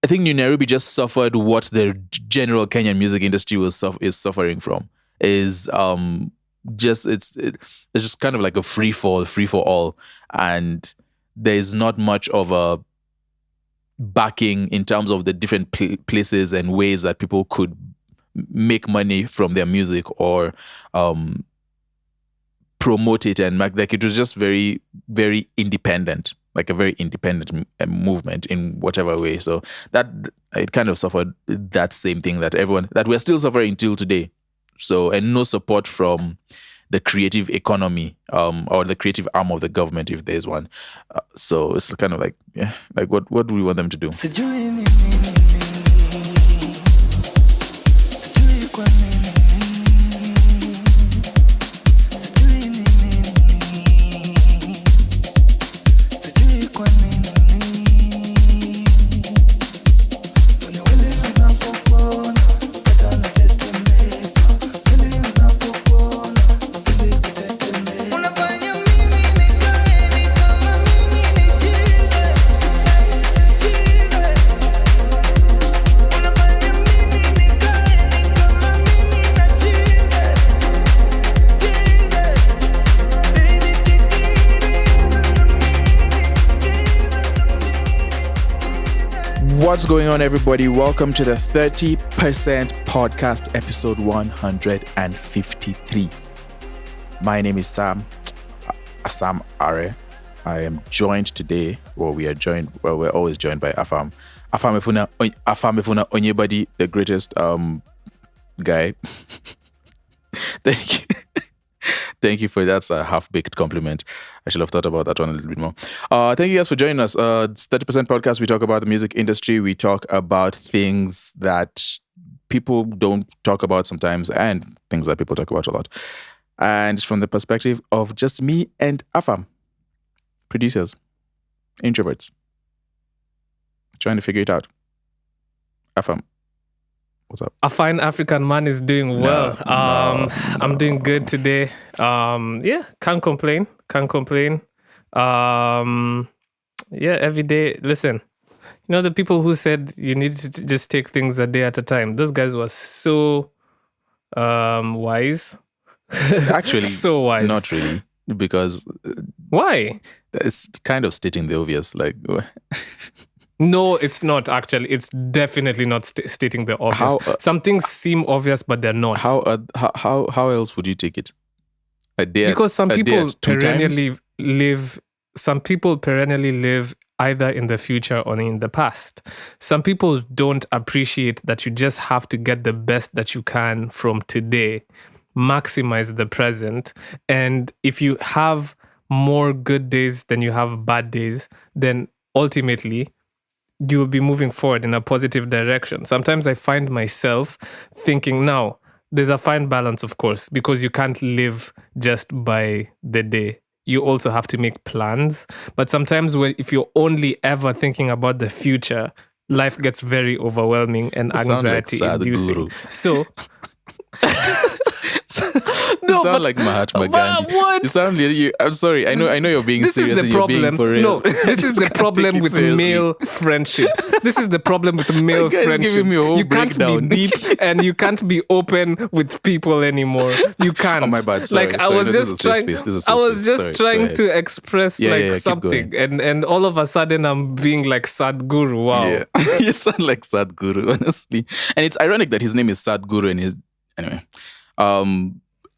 I think Nu Nairobi just suffered what the general Kenyan music industry is suffering from. Is it's just kind of like a free for all, and there's not much of a backing in terms of the different places and ways that people could make money from their music or promote it, and like it was just very, very independent, like a very independent movement in whatever way. So that it kind of suffered that same thing that we're still suffering till today. So, and no support from the creative economy or the creative arm of the government, if there's one. So it's kind of like, yeah, like what do we want them to do? What's going on, everybody? Welcome to the 30% podcast, episode 153. My name is Sam Are. I am joined today, we're always joined by Afam. Afam Efuna Onyebadi, the greatest guy. Thank you. Thank you for that's a half-baked compliment. I should have thought about that one a little bit more. Thank you guys for joining us. It's 30% podcast. We talk about the music industry. We talk about things that people don't talk about sometimes and things that people talk about a lot. And it's from the perspective of just me and Afam. Producers. Introverts. Trying to figure it out. Afam. What's up? A fine African man is doing well. I'm doing good today. Can't complain. Every day. Listen, you know the people who said you need to just take things a day at a time. Those guys were so wise. Actually, so wise. Not really, because why? It's kind of stating the obvious. Like. No, it's not actually. It's definitely not stating the obvious. Some things seem obvious, but they're not. How else would you take it? Because some people perennially live either in the future or in the past. Some people don't appreciate that you just have to get the best that you can from today, maximize the present, and if you have more good days than you have bad days, then ultimately you will be moving forward in a positive direction. Sometimes I find myself thinking, now, there's a fine balance, of course, because you can't live just by the day. You also have to make plans. But sometimes if you're only ever thinking about the future, life gets very overwhelming and anxiety-inducing. So... You sound like Mahatma Gandhi. What? You sound. I'm sorry. I know you're being this serious. This is the problem. You're being for real. No, this is the problem with male friendships. This is the problem with male friendships. You can't be deep and you can't be open with people anymore. You can't. Oh, my bad. Sorry. I was just trying to express something, and all of a sudden I'm being like Sadhguru. Wow. Yeah. You sound like Sadhguru, honestly. And it's ironic that his name is Sadhguru and his anyway.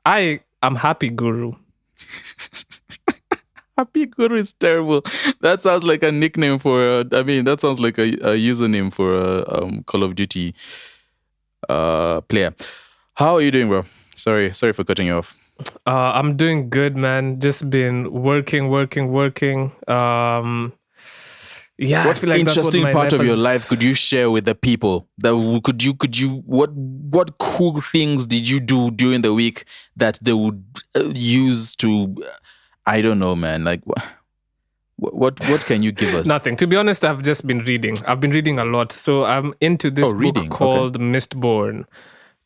I am Happy Guru. Happy Guru is terrible. That sounds like a nickname for. That sounds like a username for a Call of Duty player. How are you doing, bro? Sorry for cutting you off. I'm doing good, man. Just been working. Yeah, what I feel like interesting that's what part of your life could you share with the people? What cool things did you do during the week that they would use to? I don't know, man. Like what can you give us? Nothing. To be honest, I've just been reading. I've been reading a lot, so I'm into this book called Mistborn.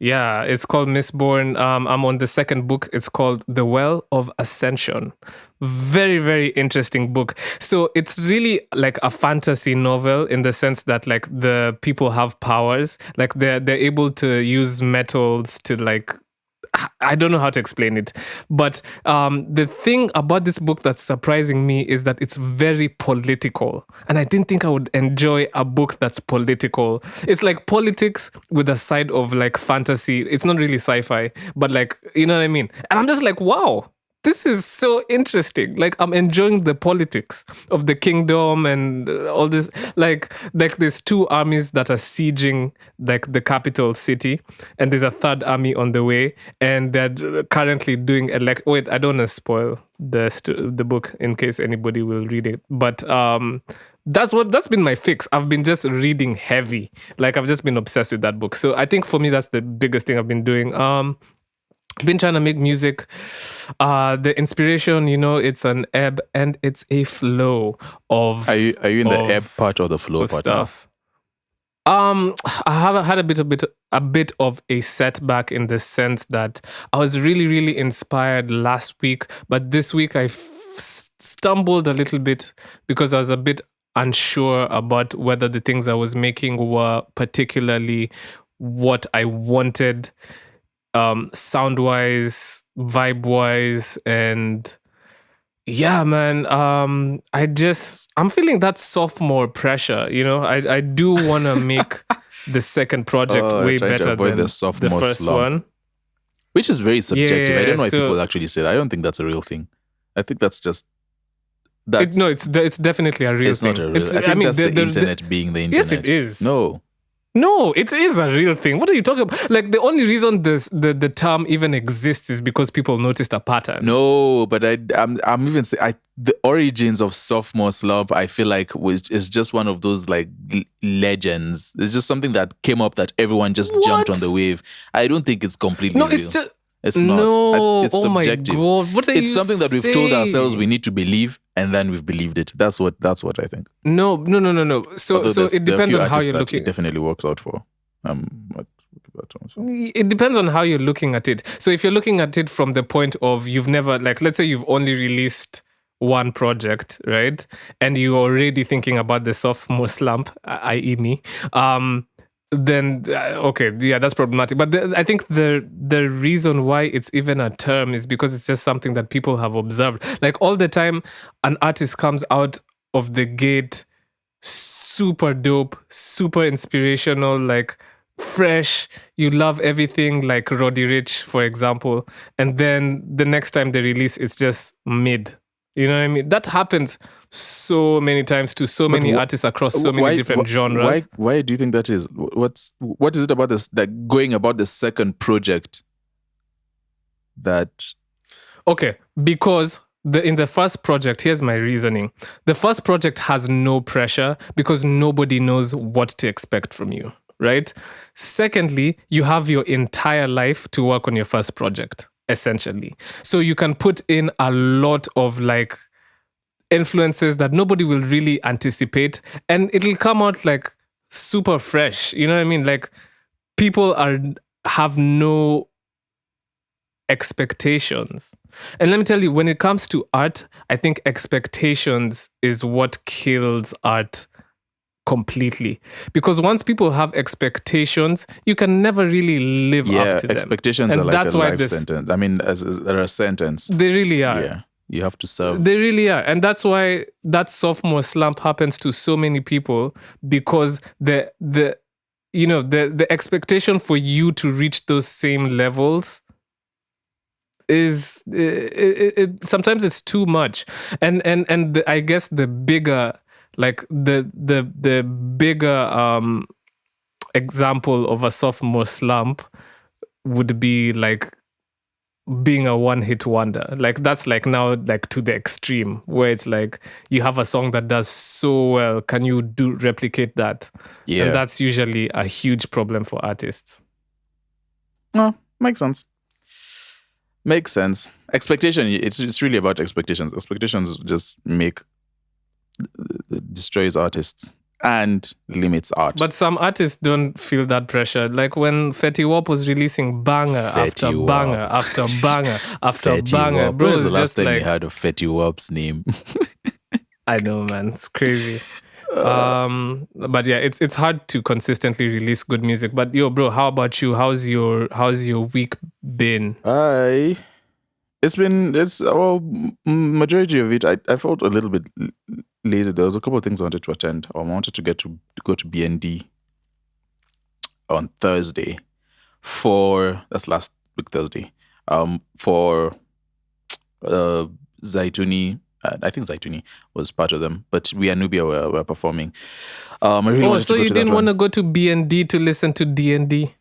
Yeah, it's called Mistborn. I'm on the second book. It's called The Well of Ascension. Very, very interesting book. So it's really like a fantasy novel in the sense that like the people have powers. Like they're able to use metals to like I don't know how to explain it, but the thing about this book that's surprising me is that it's very political, and I didn't think I would enjoy a book that's political. It's like politics with a side of like fantasy. It's not really sci-fi, but like you know what I mean. And I'm just like, wow, this is so interesting. Like I'm enjoying the politics of the kingdom and all this. Like there's two armies that are sieging like the capital city, and there's a third army on the way, and they're currently doing Wait, I don't want to spoil the book in case anybody will read it, but that's been my fix. I've been just reading heavy. Like I've just been obsessed with that book. So I think for me that's the biggest thing I've been doing. Been trying to make music. The inspiration, it's an ebb and it's a flow of. Are you in the ebb part or the flow part stuff? I have had a bit of a setback in the sense that I was really, really inspired last week, but this week I stumbled a little bit because I was a bit unsure about whether the things I was making were particularly what I wanted. Sound wise, vibe wise, and yeah, man. I'm feeling that sophomore pressure. I do want to make the second project way better than the first one, which is very subjective. Yeah, I don't know why people actually say that. I don't think that's a real thing. I think that's just it's definitely a real thing. It's not a real. I think that's the internet being the internet. Yes, it is. No, it is a real thing. What are you talking about? Like the only reason the term even exists is because people noticed a pattern. No, but I'm even saying the origins of sophomore slump, I feel like is just one of those like legends. It's just something that came up that everyone just jumped on the wave. I don't think it's completely real. It's not. No, it's subjective. My God. What are it's you something that we've saying? told ourselves we need to believe, and then we've believed it. That's what I think. No. So it depends on how you're looking. It definitely works out for. It depends on how you're looking at it. So if you're looking at it from the point of you've never, like, let's say you've only released one project, right? And you're already thinking about the sophomore slump, i.e. me, then okay, yeah, that's problematic. But I think the reason why it's even a term is because it's just something that people have observed. Like all the time, an artist comes out of the gate super dope, super inspirational, like fresh. You love everything, like Roddy Ricch, for example. And then the next time they release, it's just mid. You know what I mean? That happens so many times to so many artists across so many different genres. Why do you think that is? What is it about this, like going about the second project that... Okay, because in the first project, here's my reasoning. The first project has no pressure because nobody knows what to expect from you, right? Secondly, you have your entire life to work on your first project, essentially. So you can put in a lot of like influences that nobody will really anticipate, and it'll come out like super fresh. You know what I mean? Like people have no expectations. And let me tell you, when it comes to art, I think expectations is what kills art completely. Because once people have expectations, you can never really live up to them. Expectations are like a life sentence. I mean, they're a sentence. They really are. Yeah, you have to serve. They really are. And that's why that sophomore slump happens to so many people, because the expectation for you to reach those same levels is sometimes it's too much. And I guess the bigger, like the bigger example of a sophomore slump would be like being a one-hit wonder. Like that's like now like to the extreme where it's like you have a song that does so well, can you replicate that? Yeah. And that's usually a huge problem for artists. No, makes sense. Makes sense. Expectation, it's really about expectations. Expectations just destroys artists. and limits art. But some artists don't feel that pressure. Like when Fetty Wap was releasing banger after Fetty banger Wap. after banger after Fetty banger. Wap. Bro, When was the it's last just time you like, heard of Fetty Wap's name? I know, man. It's crazy. But yeah, it's hard to consistently release good music. But yo, bro, how about you? How's your week been? Majority of it, I felt a little bit lazy. There was a couple of things I wanted to attend. I wanted to go to BND on Thursday that's last week Thursday. For Zaituni. I think Zaituni was part of them, but we and Nubia were performing. I really wanted so to go you to didn't want to go to BND to listen to DND?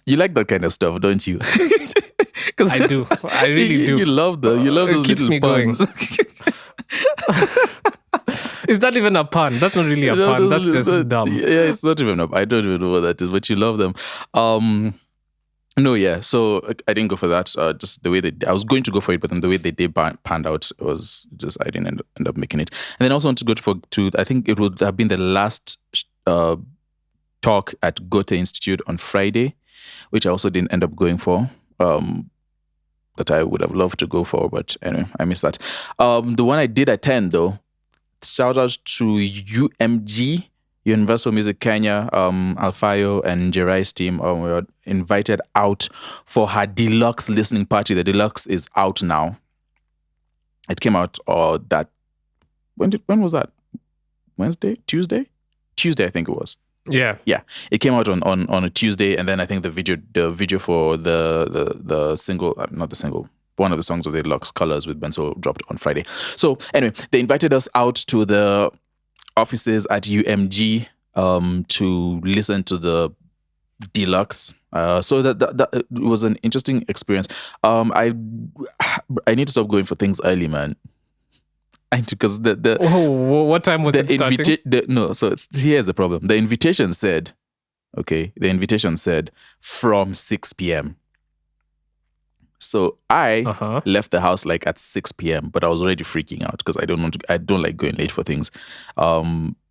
You like that kind of stuff, don't you? I do. I really do. You love those keeps little me puns. going. Is that even a pun? That's not really a pun. That's just dumb. Yeah, it's not even I don't even know what that is, but you love them. No, yeah. So I didn't go for that. Just the way I was going to go for it, but then the way they panned out was just I didn't end up making it. And then I also want to go to I think it would have been the last talk at Goethe Institute on Friday, which I also didn't end up going for. That I would have loved to go for, but anyway, I missed that. The one I did attend though, shout out to UMG, Universal Music Kenya, Alfayo and Njerae's team. We were invited out for her Deluxe listening party. The Deluxe is out now. It came out when was that? Wednesday? Tuesday, I think it was. Yeah. It came out on a Tuesday, and then I think the video for the single, not the single, one of the songs of the Deluxe, Colors with Bensoul, dropped on Friday. So anyway, they invited us out to the offices at UMG to listen to the Deluxe. So that was an interesting experience. I need to stop going for things early, man. Because what time was it starting? So here's the problem. The invitation said from 6 p.m. So I left the house like at 6 p.m., but I was already freaking out because I don't like going late for things.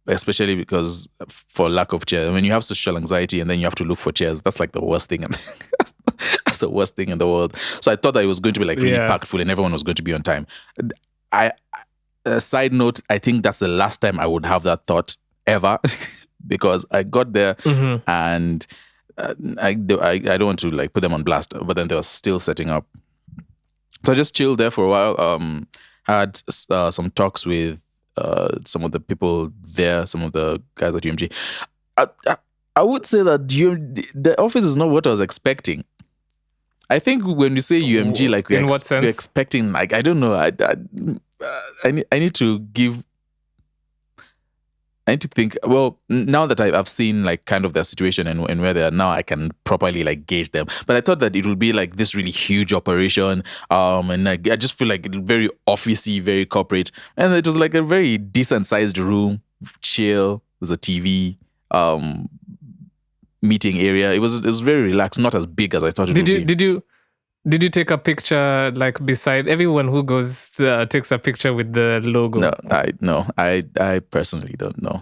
Especially because for lack of chairs. When you have social anxiety and then you have to look for chairs, that's like the worst thing. That's the worst thing in the world. So I thought that it was going to be like really packed full and everyone was going to be on time. Side note, I think that's the last time I would have that thought ever because I got there and I don't want to like put them on blast, but then they were still setting up. So I just chilled there for a while. Had some talks with some of the people there, some of the guys at UMG. I would say that the office is not what I was expecting. I think when we say UMG, like we're expecting, like I don't know. I need to think. Well, now that I've seen like kind of their situation and where they are now, I can properly like gauge them. But I thought that it would be like this really huge operation, and I just feel like very officey, very corporate, and it was like a very decent sized room, chill. There's a TV, meeting area. It was very relaxed, not as big as I thought it would be. Did you take a picture like beside everyone who goes takes a picture with the logo? No, I personally don't know.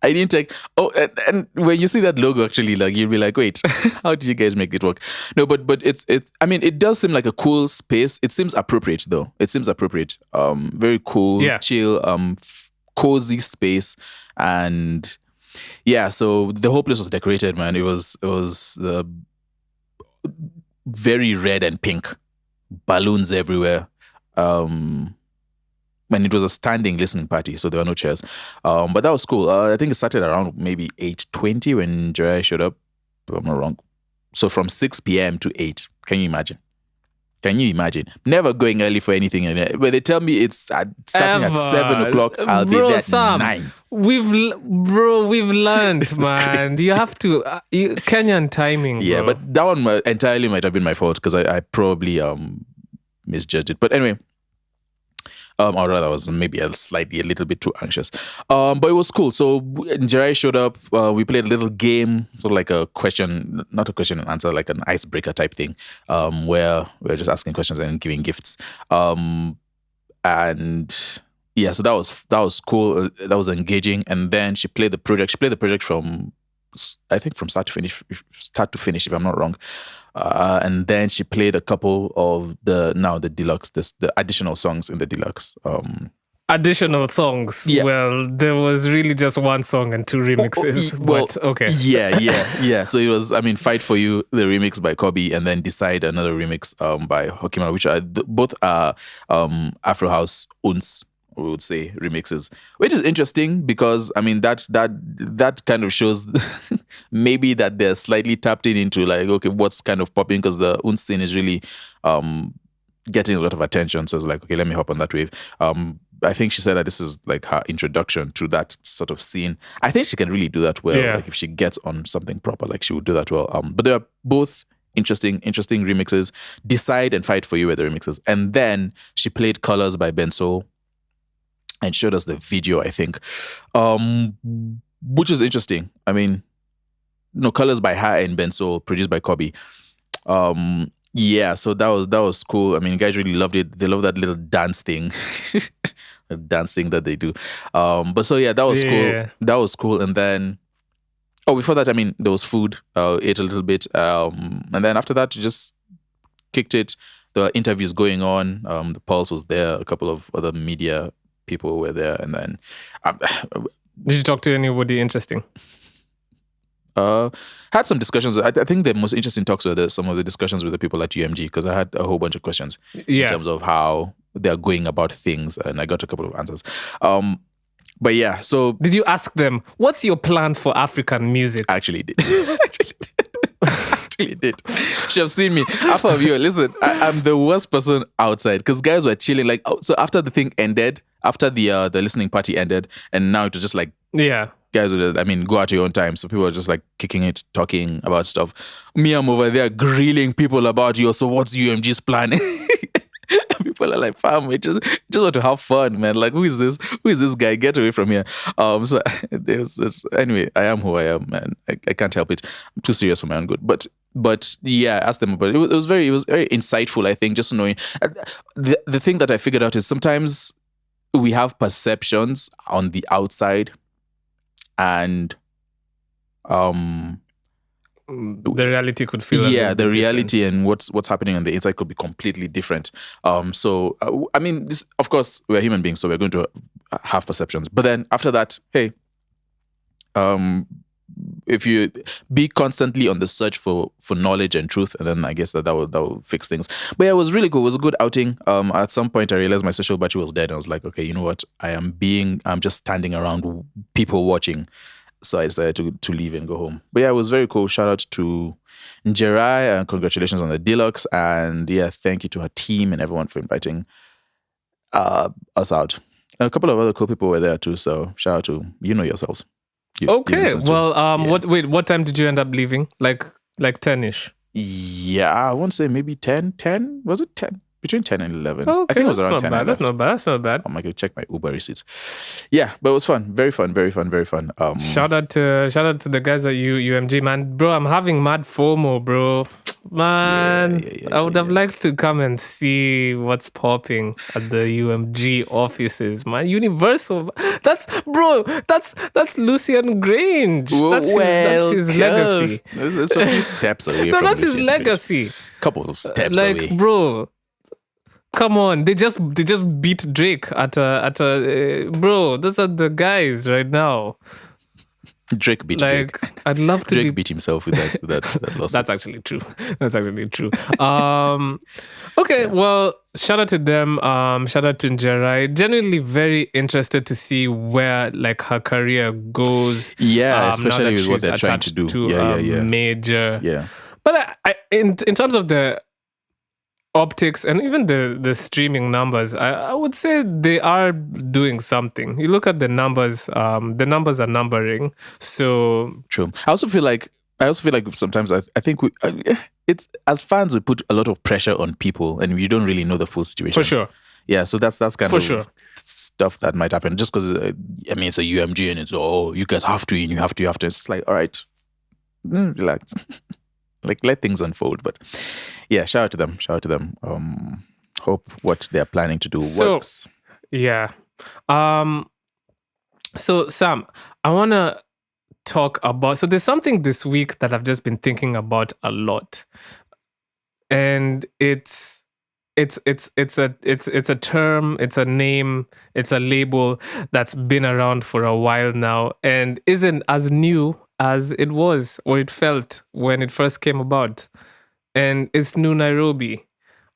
I didn't take. Oh, and when you see that logo, actually, like you'll be like, wait, how did you guys make it work? No, but it's. I mean, it does seem like a cool space. It seems appropriate though. It seems appropriate. Very cool, chill, cozy space, and yeah. So the whole place was decorated, man. It was very red and pink, balloons everywhere. And it was a standing listening party, so there were no chairs. But that was cool. I think it started around maybe 8:20 when Njerae showed up, if I'm not wrong. So from 6 p.m. to 8. Can you imagine? Never going early for anything. But they tell me it's starting at 7 o'clock. I'll be there at 9. We've learned, man. You have to Kenyan timing. Yeah, bro. but that one entirely might have been my fault because I probably misjudged it. But anyway, or rather, I was maybe a little bit too anxious. But it was cool. So Njerae showed up. We played a little game, sort of like not a question and answer, like an icebreaker type thing, where we were just asking questions and giving gifts. And yeah, so that was cool. That was engaging. And then she played the project. She played the project from, I think, from start to finish, if I'm not wrong. And then she played a couple of the deluxe, the additional songs in the deluxe. Additional songs. Yeah. Well, there was really just one song and two remixes. But okay. Yeah. So it was, Fight For You, the remix by Kobby, and then Decide, another remix by Hokima, which are both are Afro House Uns, we would say, remixes, which is interesting because that kind of shows maybe that they're slightly tapped into like, okay, what's kind of popping, because the Uns scene is really getting a lot of attention. So it's like, okay, let me hop on that wave. I think she said that this is like her introduction to that sort of scene. I think she can really do that well. Yeah. Like if she gets on something proper, like she would do that well. But they are both interesting remixes. Decide and Fight For You were the remixes. And then she played Colors by Bensoul and showed us the video, I think, which is interesting. Colors by her and Bensoul, produced by Kobby. Yeah, so that was cool. Guys really loved it. They love that little dance thing, the dance thing that they do. But so yeah, that was cool. That was cool. And then, before that, there was food. Ate a little bit, and then after that, just kicked it. There were interviews going on. The Pulse was there. A couple of other media people were there, and then did you talk to anybody interesting? Had some discussions. I think the most interesting talks were some of the discussions with the people at UMG, because I had a whole bunch of questions in terms of how they're going about things, and I got a couple of answers. But yeah, so did you ask them, what's your plan for African music? Actually did. Actually did. She have seen me. After you, listen, I'm the worst person outside, because guys were chilling. Like, so after the thing ended, after the listening party ended, and now it was just like, yeah, guys would, go at your own time. So people are just like kicking it, talking about stuff. Me, I'm over there grilling people about you. So what's UMG's plan? People are like, fam, we just want to have fun, man. Like, who is this? Who is this guy? Get away from here. So anyway, I am who I am, man. I can't help it. I'm too serious for my own good. But yeah, I asked them about it. It was very insightful, I think, just knowing. The thing that I figured out is sometimes we have perceptions on the outside, and the reality could feel the reality different. And what's happening on the inside could be completely different. So this, of course, we're human beings, so we're going to have perceptions. But then after that, hey, if you be constantly on the search for knowledge and truth, and then I guess that will fix things. But yeah, it was really cool. It was a good outing. At some point I realized my social battery was dead. I was like, okay, you know what? I'm just standing around people watching. So I decided to leave and go home. But yeah, it was very cool. Shout out to Njerae and congratulations on the Deluxe. And yeah, thank you to her team and everyone for inviting us out. And a couple of other cool people were there too. So shout out to yourselves. What time did you end up leaving? Like 10-ish? Yeah, I won't say maybe 10. Was it 10? Between 10 and 11. Okay, I think it was around 10. That's not bad. I'm going to check my Uber receipts. Yeah, but it was fun. Very fun. Shout out to the guys at UMG, man. Bro, I'm having mad FOMO, bro. Man, I would have liked to come and see what's popping at the UMG offices, man. Universal. That's Lucian Grange. That's his legacy. It's a few steps away from that's Lucian his legacy. Grange. Couple of steps away. Bro, come on. They just beat Drake at a bro, those are the guys right now. Drake beat Drake. I'd love to. Drake beat himself with that loss. That's actually true. Okay, well, shout out to them. Shout out to Njerae. Genuinely very interested to see where her career goes. Yeah, especially with what they're trying to do. Major. Yeah. But in terms of the optics and even the streaming numbers, I would say they are doing something. You look at the numbers are numbering. So true. I also feel like sometimes I think it's, as fans, we put a lot of pressure on people and you don't really know the full situation. For sure. Yeah, so that's kind of stuff that might happen just because it's a UMG and it's you guys have to and you have to. It's like, all right, relax. Let things unfold. But yeah, shout out to them. Hope what they're planning to do works. Yeah. So Sam, I want to talk about. So there's something this week that I've just been thinking about a lot, and it's a term, it's a name, it's a label that's been around for a while now, and isn't as new as it was or it felt when it first came about. And it's Nu Nairobi.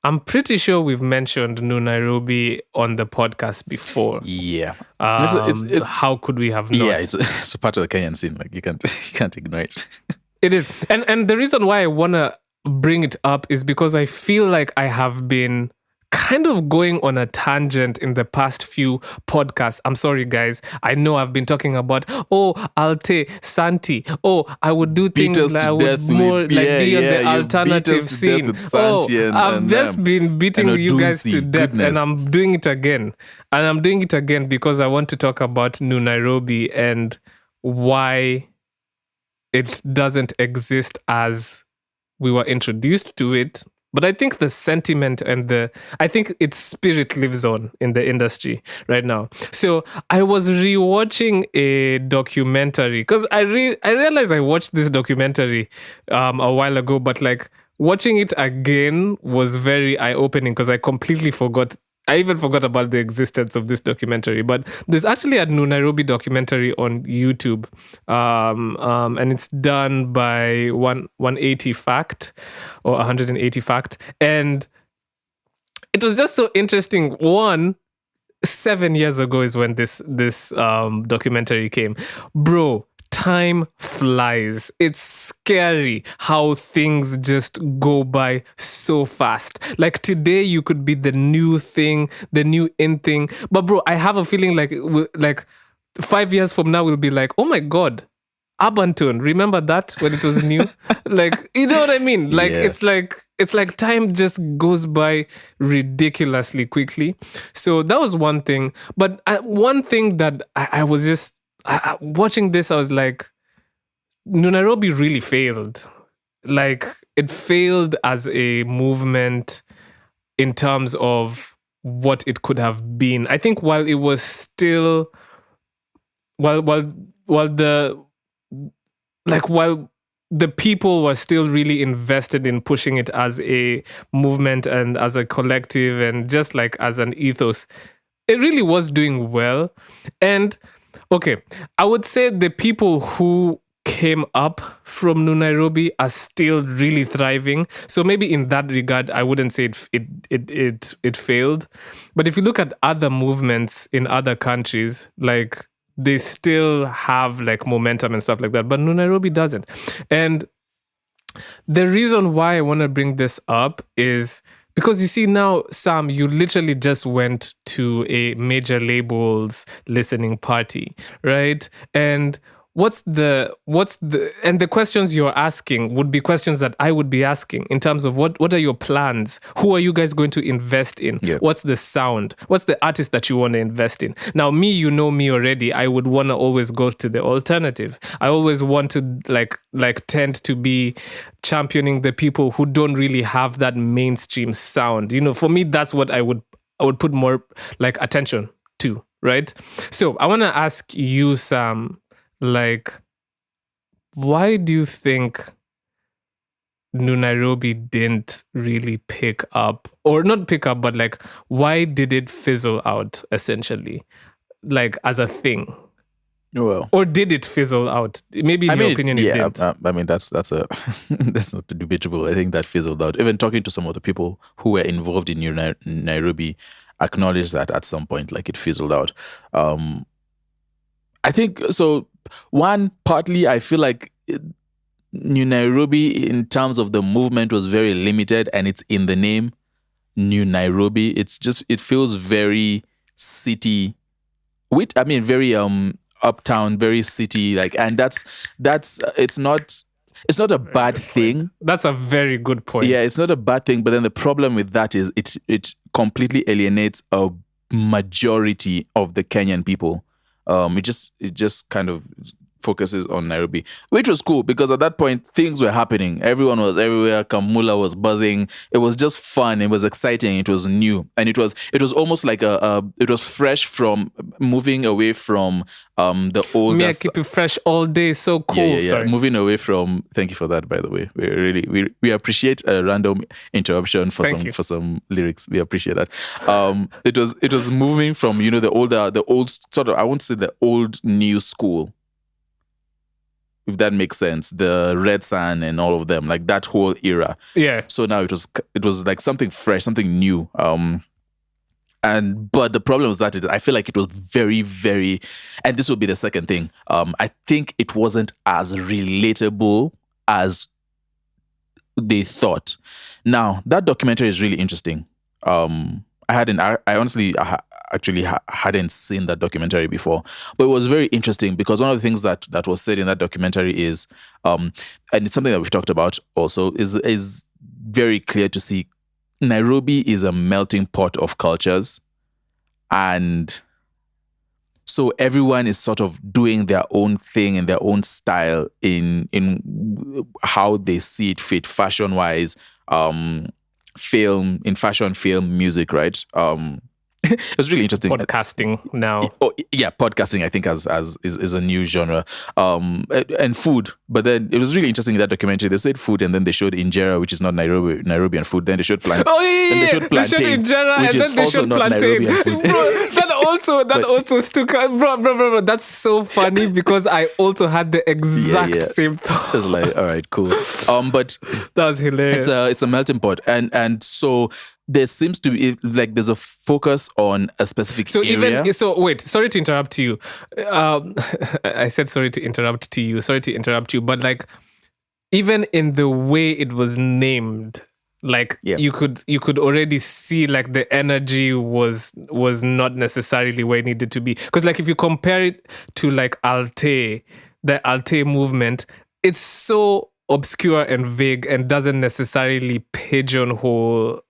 I'm pretty sure we've mentioned Nu Nairobi on the podcast before. Yeah. How could we have not? Yeah, it's a part of the Kenyan scene. Like you can't ignore it. It is. And the reason why I want to bring it up is because I feel like I have been kind of going on a tangent in the past few podcasts. I'm sorry, guys. I know I've been talking about, Alte, Santi. I would do things like I would more like be on the alternative scene. I've just been beating you guys to death. Goodness. And I'm doing it again. And I'm doing it again because I want to talk about Nu Nairobi and why it doesn't exist as we were introduced to it. But I think the sentiment and I think its spirit lives on in the industry right now. So I was rewatching a documentary because I realized I watched this documentary a while ago, but like watching it again was very eye-opening because I completely forgot. I even forgot about the existence of this documentary, but there's actually a Nu Nairobi documentary on YouTube, and it's done by 180 Fact or 180 Fact, and it was just so interesting. 7 years ago is when this documentary came, bro. Time flies. It's scary how things just go by so fast. Like today, you could be the new thing, the new in thing. But bro, I have a feeling like 5 years from now, we'll be like, oh my God, Urban Tone. Remember that when it was new? Like, you know what I mean? Like, yeah. It's like time just goes by ridiculously quickly. So that was one thing. But one thing that I was just, watching this, I was like, Nu Nairobi really failed. Like, it failed as a movement in terms of what it could have been. I think while it was still, while the people were still really invested in pushing it as a movement and as a collective and just like as an ethos, it really was doing well. And okay, I would say the people who came up from Nu Nairobi are still really thriving. So maybe in that regard, I wouldn't say it failed. But if you look at other movements in other countries, like they still have like momentum and stuff like that. But Nu Nairobi doesn't. And the reason why I want to bring this up is because you see now, Sam, you literally just went to a major label's listening party, right? And and the questions you're asking would be questions that I would be asking in terms of what are your plans? Who are you guys going to invest in? Yep. What's the sound? What's the artist that you want to invest in? Now, me, you know me already. I would want to always go to the alternative. I always want to like tend to be championing the people who don't really have that mainstream sound. You know, for me, that's what I would put more like attention to, right? So I want to ask you, Sam, like, why do you think Nu Nairobi didn't really pick up, or not pick up, but like, why did it fizzle out essentially, like as a thing? Well, or did it fizzle out? Maybe in your opinion, it did. I mean, that's that's not debatable. I think that fizzled out. Even talking to some of the people who were involved in Nu Nairobi acknowledged that at some point, like it fizzled out. I think so. One, partly, I feel like Nu Nairobi, in terms of the movement, was very limited, and it's in the name Nu Nairobi. It feels very city. Very uptown, very city, like, and that's it's not a bad thing. That's a very good point. Yeah, it's not a bad thing, but then the problem with that is it completely alienates a majority of the Kenyan people. It just kind of focuses on Nairobi, which was cool because at that point things were happening. Everyone was everywhere. Kamula was buzzing. It was just fun. It was exciting. It was new, and it was almost like it was fresh from moving away from the old. Me, I keep it fresh all day. So cool. Yeah. Sorry. Moving away from. Thank you for that, by the way. We appreciate a random interruption for some lyrics. We appreciate that. It was moving from the old sort of, I won't say the old new school, if that makes sense, the Red Sun and all of them, like that whole era. Yeah. So now it was like something fresh, something new. But the problem was that I feel like it was very, very, and this will be the second thing. I think it wasn't as relatable as they thought. Now that documentary is really interesting. I honestly hadn't seen that documentary before, but it was very interesting because one of the things that was said in that documentary is, and it's something that we've talked about also, is very clear to see. Nairobi is a melting pot of cultures, and so everyone is sort of doing their own thing in their own style in how they see it fit, fashion wise, film, music, right? It was really interesting. Podcasting now. Podcasting I think is a new genre. And food. But then it was really interesting in that documentary. They said food and then they showed Njerae, which is not Nairobian food. Then they showed plantain. Oh yeah. Then they showed plantain, Njerae, which is also not Nairobian food. Bro, that also stuck out. Bro. That's so funny because I also had the exact same thought. I was like, all right, cool. But that was hilarious. It's a melting pot. And so there seems to be like there's a focus on a specific area. Wait, sorry to interrupt you. I said sorry to interrupt you, but like even in the way it was named, like you could already see like the energy was not necessarily where it needed to be. Because like if you compare it to like the Alte movement, it's so obscure and vague and doesn't necessarily pigeonhole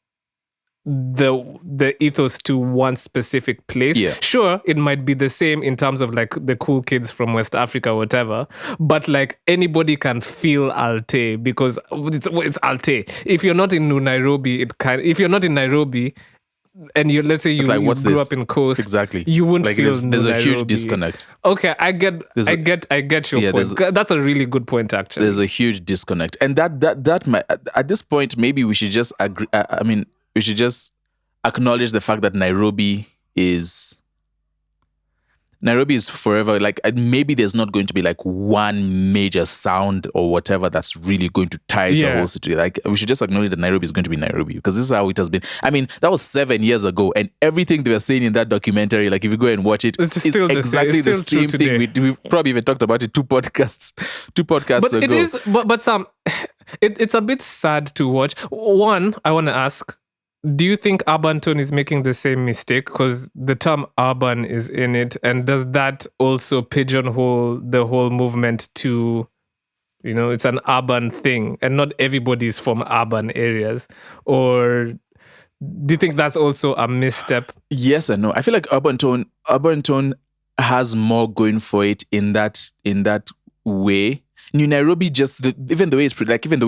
the ethos to one specific place. Yeah. Sure, it might be the same in terms of like the cool kids from West Africa or whatever, but like anybody can feel Alte because it's Alte. If you're not in Nu Nairobi, if you're not in Nairobi and let's say you grew up in Coast, exactly, you wouldn't like feel there's a Nairobi. huge disconnect. Okay, I get your point. That's a really good point, actually. There's a huge disconnect, and that might, at this point maybe we should just agree. We should just acknowledge the fact that Nairobi is forever. Like maybe there's not going to be like one major sound or whatever that's really going to tie the whole city. Like we should just acknowledge that Nairobi is going to be Nairobi because this is how it has been. I mean, that was 7 years ago, and everything they were saying in that documentary, like if you go and watch it, it's still exactly the same thing. We probably even talked about it two podcasts but ago. It is, but Sam, it's a bit sad to watch. One, I want to ask, do you think Urban Tone is making the same mistake? Because the term urban is in it. And does that also pigeonhole the whole movement to, it's an urban thing and not everybody's from urban areas? Or do you think that's also a misstep? Yes and no. I feel like Urban Tone has more going for it in that way. Nu Nairobi even the way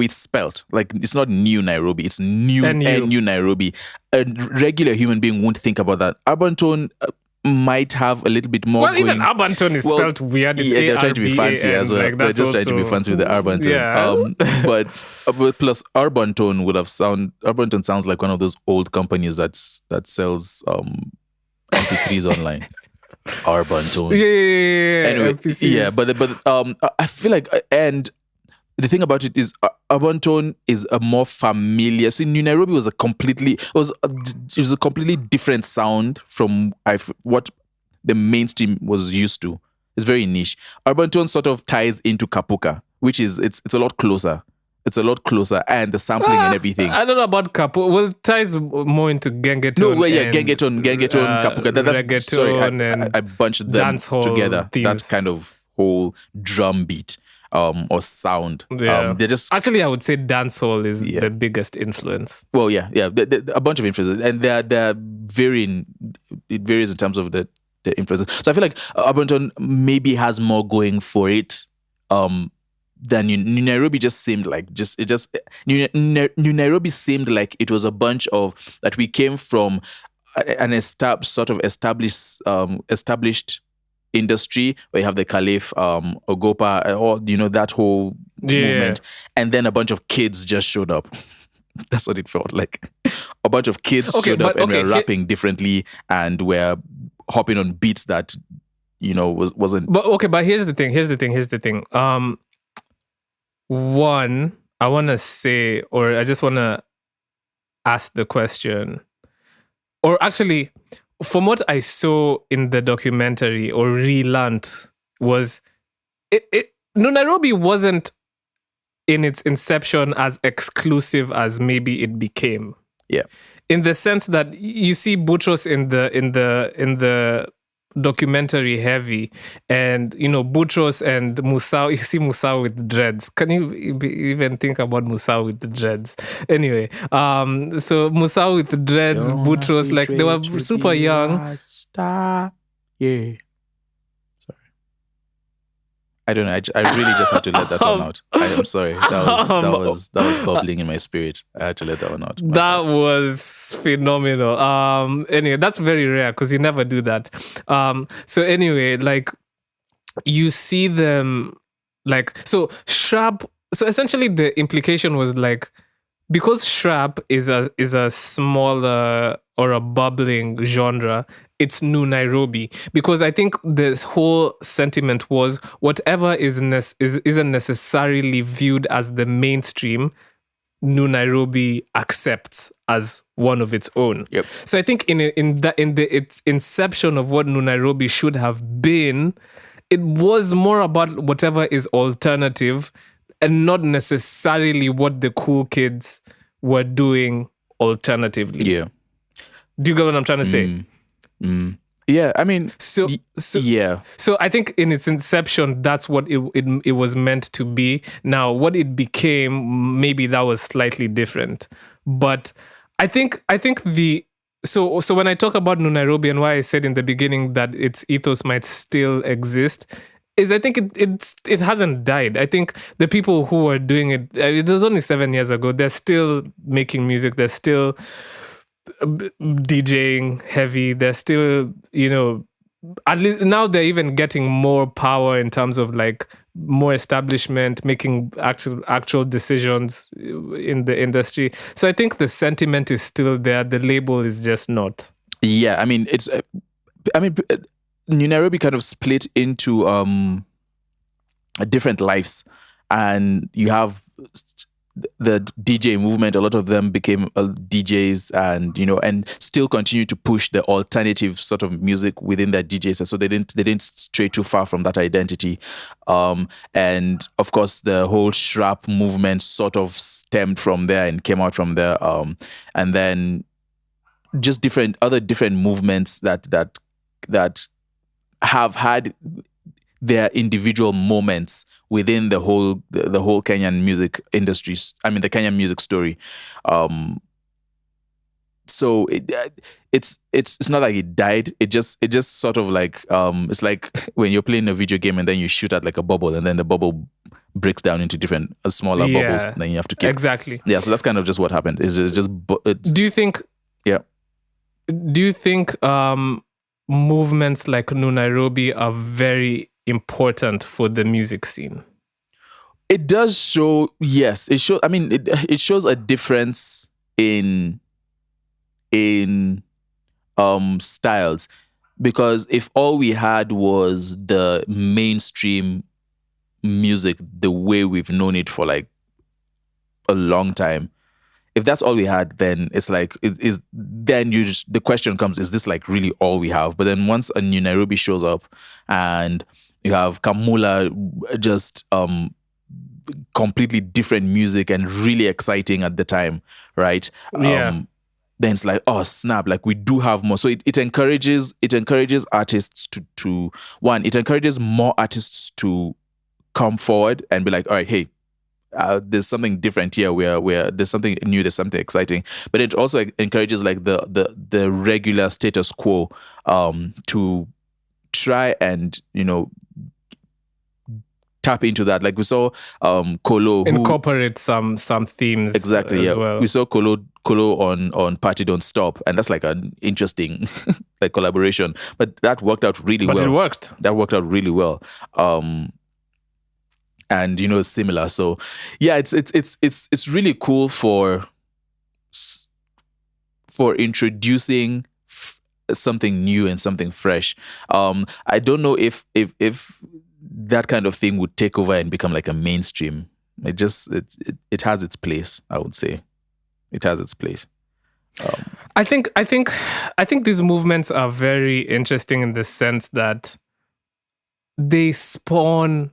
it's spelled, like it's not New Nairobi, it's New and New Nairobi. A regular human being won't think about that. Urban Tone might have a little bit more. Well, even Urban Tone is spelled weird. They're trying to be fancy as well. They're just trying to be fancy with the Urban Tone. Yeah. But plus Urban Tone Urban Tone sounds like one of those old companies that sells MP3s online. Urban Tone. Yeah. Anyway, NPCs. but I feel like, and the thing about it is, Urban Tone is a more familiar. See, Nu Nairobi was a completely different sound from what the mainstream was used to. It's very niche. Urban Tone sort of ties into Kapuka, which is it's a lot closer. It's a lot closer, and the sampling and everything. I don't know about Kapuka. Well, it ties more into Gengeton. Gengeton, Kapuka. Reggaeton I bunched them together. Themes. That kind of whole drum beat or sound. Yeah. They're just. Actually, I would say dancehall is the biggest influence. Well, a bunch of influences, and they're varying. It varies in terms of the the influences. So I feel like Ableton maybe has more going for it. Than Nu Nairobi just seemed like Nu Nairobi seemed like it was a bunch of that we came from an established industry where you have the Caliph, Ogopa, or that whole movement, and then a bunch of kids just showed up. That's what it felt like. A bunch of kids showed up and were rapping differently and were hopping on beats that wasn't. But here's the thing. One, I want to say, or I just want to ask the question, or actually, from what I saw in the documentary or relearned, was Nu Nairobi wasn't in its inception as exclusive as maybe it became. Yeah. In the sense that you see Boutros in the documentary heavy, and Boutros and Musau, you see Musau with dreads. Can you even think about Musau with the dreads? Anyway, so Musau with the dreads, Boutros, like they were super young. Star. Yeah. Sorry. I don't know. I really just had to let that one out. I am sorry. That was bubbling in my spirit. I had to let that one out. That was phenomenal. Anyway, that's very rare because you never do that. So anyway, like you see them like Shrap. So essentially, the implication was like, because Shrap is a smaller or a bubbling genre, it's Nu Nairobi. Because I think this whole sentiment was whatever isn't necessarily viewed as the mainstream, Nu Nairobi accepts as one of its own. Yep. So I think in its inception of what Nu Nairobi should have been, it was more about whatever is alternative and not necessarily what the cool kids were doing alternatively. Yeah. Do you get what I'm trying to say? Yeah, I mean, yeah. So I think in its inception, that's what it was meant to be. Now, what it became, maybe that was slightly different. But I think so when I talk about Nu Nairobi and why I said in the beginning that its ethos might still exist, is I think it hasn't died. I think the people who were doing it was only 7 years ago. They're still making music. They're still DJing heavy. They're still, at least now they're even getting more power in terms of like more establishment, making actual decisions in the industry. So I think the sentiment is still there. The label is just not. Yeah, I mean, Nu Nairobi kind of split into different lives, and you have the DJ movement. A lot of them became DJs, and still continue to push the alternative sort of music within their DJs. So they didn't stray too far from that identity. And of course, the whole Shrap movement sort of stemmed from there and came out from there. And then just different movements that have had their individual moments within the whole Kenyan music industry. I mean, the Kenyan music story. So it's not like it died. It just sort of like it's like when you're playing a video game and then you shoot at like a bubble and then the bubble breaks down into different smaller bubbles. And then you have to keep exactly. Yeah, so that's kind of just what happened. It's just. Do you think? Yeah. Do you think movements like Nu Nairobi are very important for the music scene? It does show, yes. It shows. I mean, it shows a difference in styles, because if all we had was the mainstream music the way we've known it for like a long time, if that's all we had, then it's like the question comes, is this like really all we have? But then once a Nu Nairobi shows up and you have Kamula, just completely different music and really exciting at the time, right? Yeah. Then it's like, oh snap, like we do have more. So it encourages artists to one, it encourages more artists to come forward and be like, all right, hey, there's something different here where there's something new, there's something exciting. But it also encourages like the regular status quo to try and, tap into that. Like we saw Kolo incorporate some themes exactly as well. We saw Kolo on Party Don't Stop, and that's like an interesting like collaboration. But that worked out really well. But it worked. That worked out really well. And it's similar. So yeah, it's really cool for introducing something new and something fresh. I don't know if that kind of thing would take over and become like a mainstream. It has its place, I would say. It has its place. I think these movements are very interesting in the sense that they spawn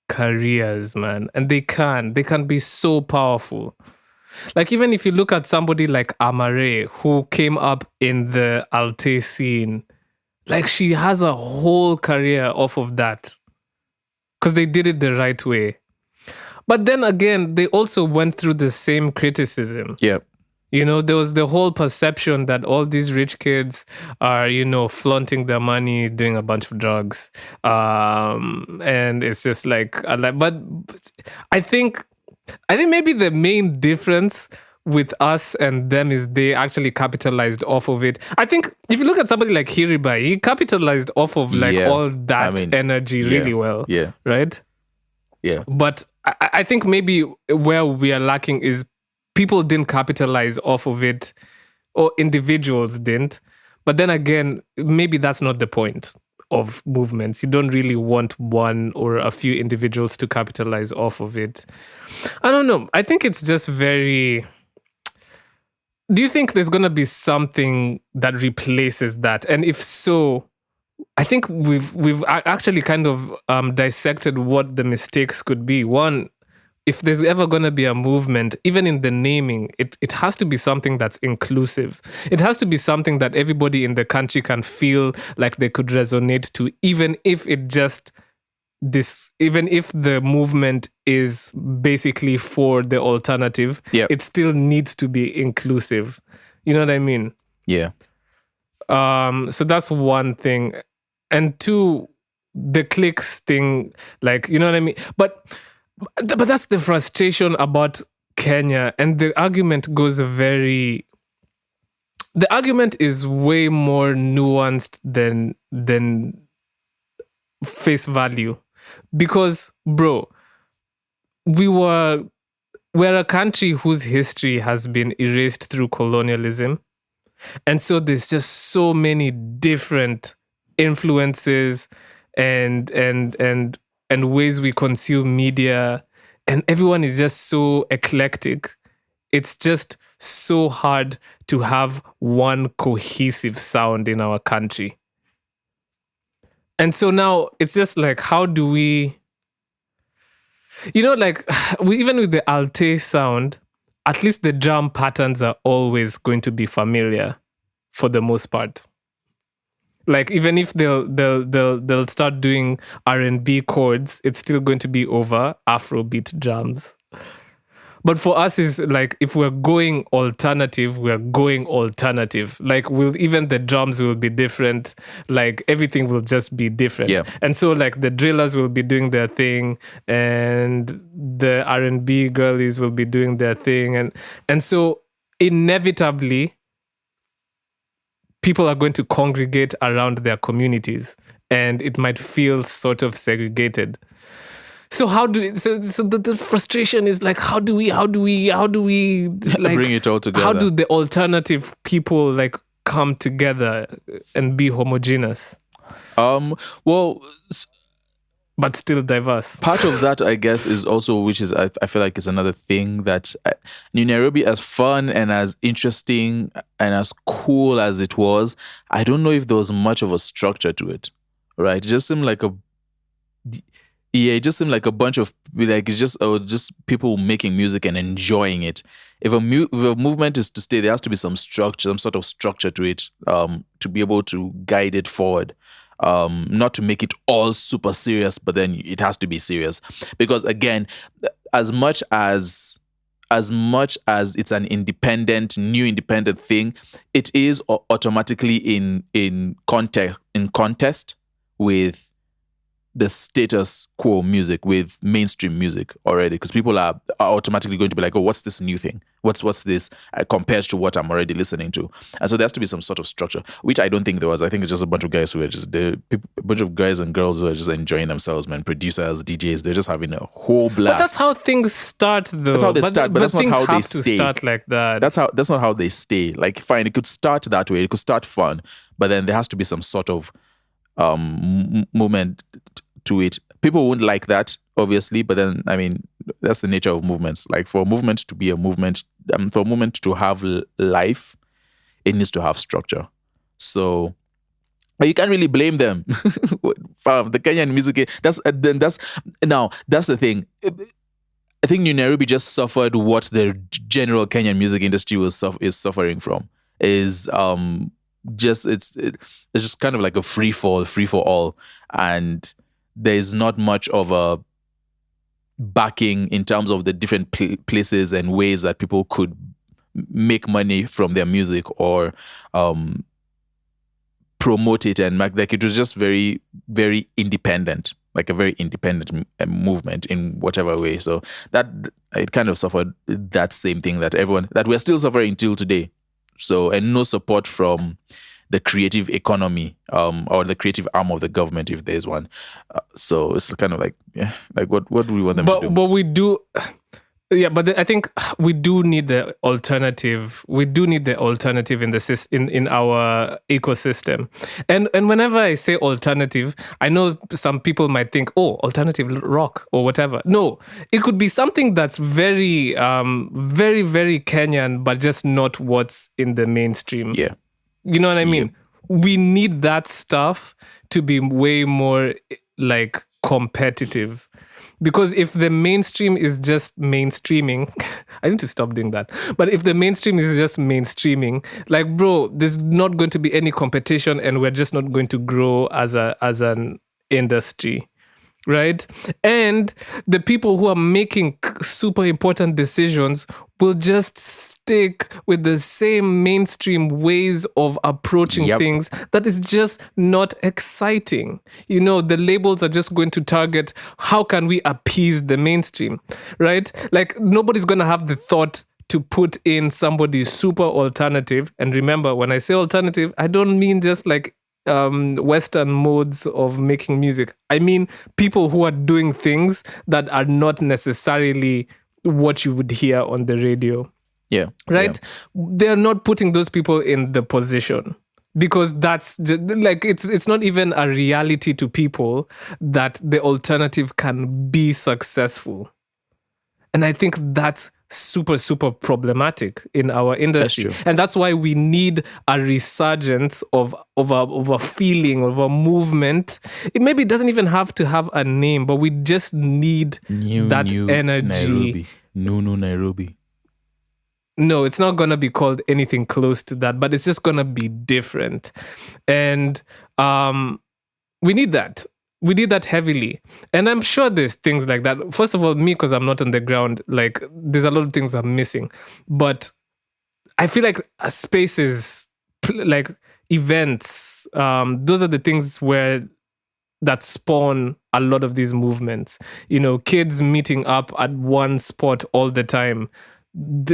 careers, man, and they can be so powerful. Like even if you look at somebody like Amare, who came up in the Alte scene, like she has a whole career off of that because they did it the right way. But then again, they also went through the same criticism. Yeah. There was the whole perception that all these rich kids are, flaunting their money, doing a bunch of drugs. And it's just but I think maybe the main difference with us and them is they actually capitalized off of it. I think if you look at somebody like Hiribai, he capitalized off of all that energy really well. Yeah. Right? Yeah. But I think maybe where we are lacking is people didn't capitalize off of it, or individuals didn't. But then again, maybe that's not the point of movements. You don't really want one or a few individuals to capitalize off of it. I don't know. I think it's just very... Do you think there's going to be something that replaces that? And if so, I think we've actually kind of dissected what the mistakes could be. One, if there's ever going to be a movement, even in the naming, it has to be something that's inclusive. It has to be something that everybody in the country can feel like they could resonate to, even if the movement is basically for the alternative. Yep. It still needs to be inclusive. You know what I mean? Yeah. So that's one thing. And two, the clicks thing, like, you know what I mean? But that's the frustration about Kenya. And the argument is way more nuanced than face value. Because, bro, we're a country whose history has been erased through colonialism. And so there's just so many different influences and ways we consume media, and everyone is just so eclectic. It's just so hard to have one cohesive sound in our country. And so now it's just like, how do we, even with the Alte sound, at least the drum patterns are always going to be familiar for the most part. Like even if they'll start doing R&B chords, it's still going to be over Afrobeat drums. But for us, is like if we're going alternative, we're going alternative. Like even the drums will be different. Like everything will just be different. Yeah. And so like the drillers will be doing their thing, and the R&B girlies will be doing their thing, and so inevitably people are going to congregate around their communities, and it might feel sort of segregated. So the frustration is like, how do we like bring it all together? How do the alternative people like come together and be homogeneous? But still diverse. Part of that, I guess, is also, which is I feel like is another thing that Nu Nairobi, as fun and as interesting and as cool as it was, I don't know if there was much of a structure to it. Right? It just seemed like a bunch of it's just people making music and enjoying it. If a movement is to stay, there has to be some structure, some sort of structure to it, to be able to guide it forward. Not to make it all super serious, but then it has to be serious. Because again, as much as as much as it's an new independent thing, it is automatically in contest with the status quo music, with mainstream music already, because people are automatically going to be like, oh, what's this new thing? What's this compared to what I'm already listening to? And so there has to be some sort of structure, which I don't think there was. I think it's just a bunch of guys who are just a bunch of guys and girls who are just enjoying themselves, man. Producers, DJs, they're just having a whole blast. But that's how things start, though. That's how they start, but that's not how they stay. To start like that. That's not how they stay. Like, fine, it could start that way. It could start fun, but then there has to be some sort of movement to it. People wouldn't like that, obviously, but then, I mean, that's the nature of movements. Like, for a movement to be a movement, for a movement to have life, it needs to have structure. So, but you can't really blame them. The Kenyan music, that's the thing. I think Nu Nairobi just suffered what the general Kenyan music industry is suffering from. It's just kind of like a free for all, and there's not much of a backing in terms of the different places and ways that people could make money from their music or promote it, and like it was just very, very independent, like a very independent movement in whatever way. So that it kind of suffered that same thing that we're still suffering till today. So, and no support from the creative economy or the creative arm of the government, if there's one. So it's kind of like, like what do we want them to do? But we do, but I think we do need the alternative. We do need the alternative in our ecosystem. And whenever I say alternative, I know some people might think, oh, alternative rock or whatever. No, it could be something that's very, very, very Kenyan, but just not what's in the mainstream. Yeah. You know what I mean? Yeah. We need that stuff to be way more like competitive. Because if the mainstream is just mainstreaming, I need to stop doing that. But if the mainstream is just mainstreaming, like, bro, there's not going to be any competition and we're just not going to grow as an industry. Right? And the people who are making super important decisions will just stick with the same mainstream ways of approaching things that is just not exciting. You know, the labels are just going to target how can we appease the mainstream, right? Like, nobody's going to have the thought to put in somebody super alternative. And remember, when I say alternative, I don't mean just like Western modes of making music. I mean people who are doing things that are not necessarily what you would hear on the radio. Yeah. Right? Yeah. They're not putting those people in the position because that's just, like it's not even a reality to people that the alternative can be successful. And I think that's super, super problematic in our industry. That's true. And that's why we need a resurgence of a feeling, of a movement. It maybe doesn't even have to have a name, but we just need that energy. Nairobi. Nu Nairobi. No, it's not going to be called anything close to that, but it's just going to be different. And we need that. We need that heavily. And I'm sure there's things like that. First of all, me, because I'm not on the ground, like there's a lot of things I'm missing. But I feel like spaces, like events, those are the things that spawn a lot of these movements. You know, kids meeting up at one spot all the time,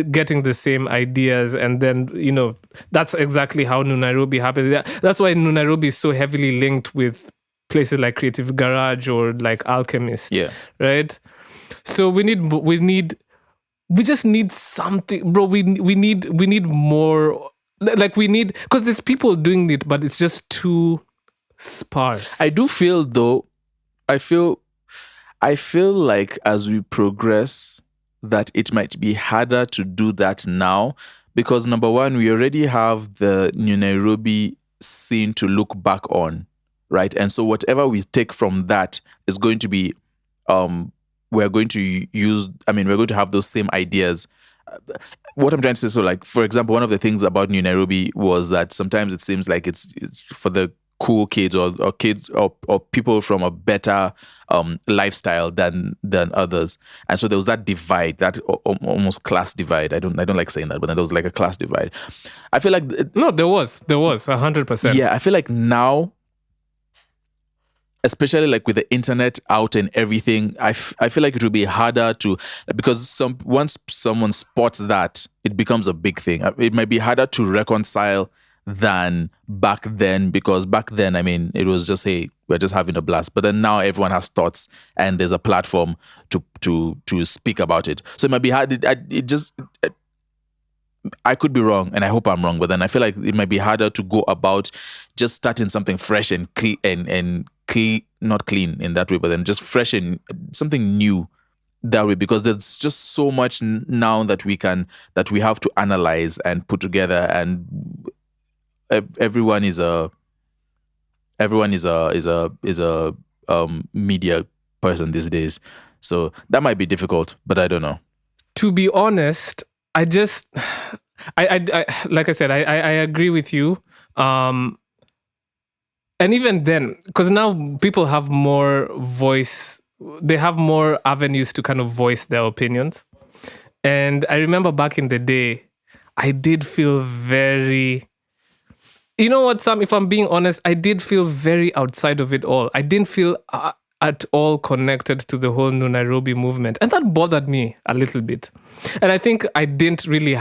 getting the same ideas, and then, you know, that's exactly how Nu Nairobi happens. That's why Nu Nairobi is so heavily linked with places like Creative Garage or like Alchemist. Yeah. Right? So we just need something, bro. We need more. Like we need, because there's people doing it, but it's just too sparse. I do feel though, I feel like as we progress that it might be harder to do that now because number one, we already have the Nu Nairobi scene to look back on. Right. And so whatever we take from that is going to be, we're going to have those same ideas. What I'm trying to say, so like, for example, one of the things about Nu Nairobi was that sometimes it seems like it's for the cool kids or kids or people from a better lifestyle than others. And so there was that divide, that almost class divide. I don't like saying that, but then there was like a class divide. I feel like no, there was 100%. Yeah, I feel like now, especially like with the internet out and everything, I feel like it will be harder to, because once someone spots that, it becomes a big thing. It might be harder to reconcile than back then, because back then, I mean, it was just, hey, we're just having a blast. But then now everyone has thoughts and there's a platform to speak about it. So it might be hard. I could be wrong, and I hope I'm wrong, but then I feel like it might be harder to go about just starting something fresh and clean and clean, not clean in that way, but then just fresh and something new that way, because there's just so much now that we have to analyze and put together, and everyone is a media person these days, so that might be difficult, but I don't know. To be honest, I like I said, I agree with you. And even then, because now people have more voice, they have more avenues to kind of voice their opinions. And I remember back in the day, I did feel very, you know what, Sam, if I'm being honest, I did feel very outside of it all. I didn't feel at all connected to the whole Nu Nairobi movement. And that bothered me a little bit. And I think I didn't really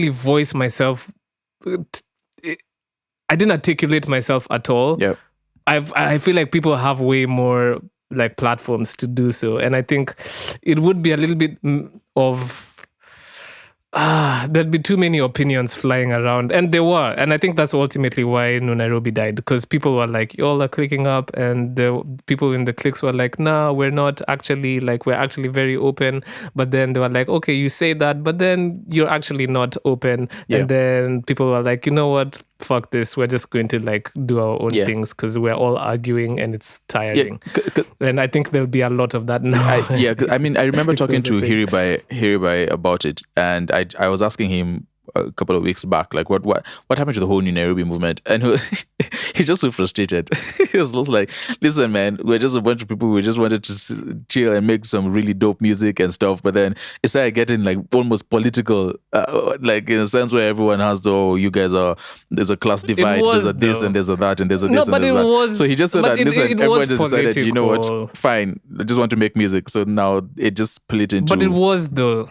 voice myself. I didn't articulate myself at all. Yep. I feel like people have way more like platforms to do so. And I think it would be a little bit of... there'd be too many opinions flying around, and there were, and I think that's ultimately why Nu Nairobi died, because people were like, y'all are clicking up, and the people in the cliques were like, nah, we're not actually, like, we're actually very open, but then they were like, okay, you say that, but then you're actually not open. And then people were like, you know what, fuck this, we're just going to like do our own things, because we're all arguing and it's tiring. And I think there'll be a lot of that now. I mean, I remember talking to Hiribai about it, and I was asking him a couple of weeks back, like, what happened to the whole Nu Nairobi movement? And he's just so frustrated. He was just like, listen, man, we're just a bunch of people. We just wanted to chill and make some really dope music and stuff. But then it started getting like almost political, like in a sense where everyone has you guys are, there's a class divide, there's a this and there's a that and there's a this and there's that. So he just said that, listen, everyone just decided, you know what, fine, I just want to make music. So now it just split into... But it was though.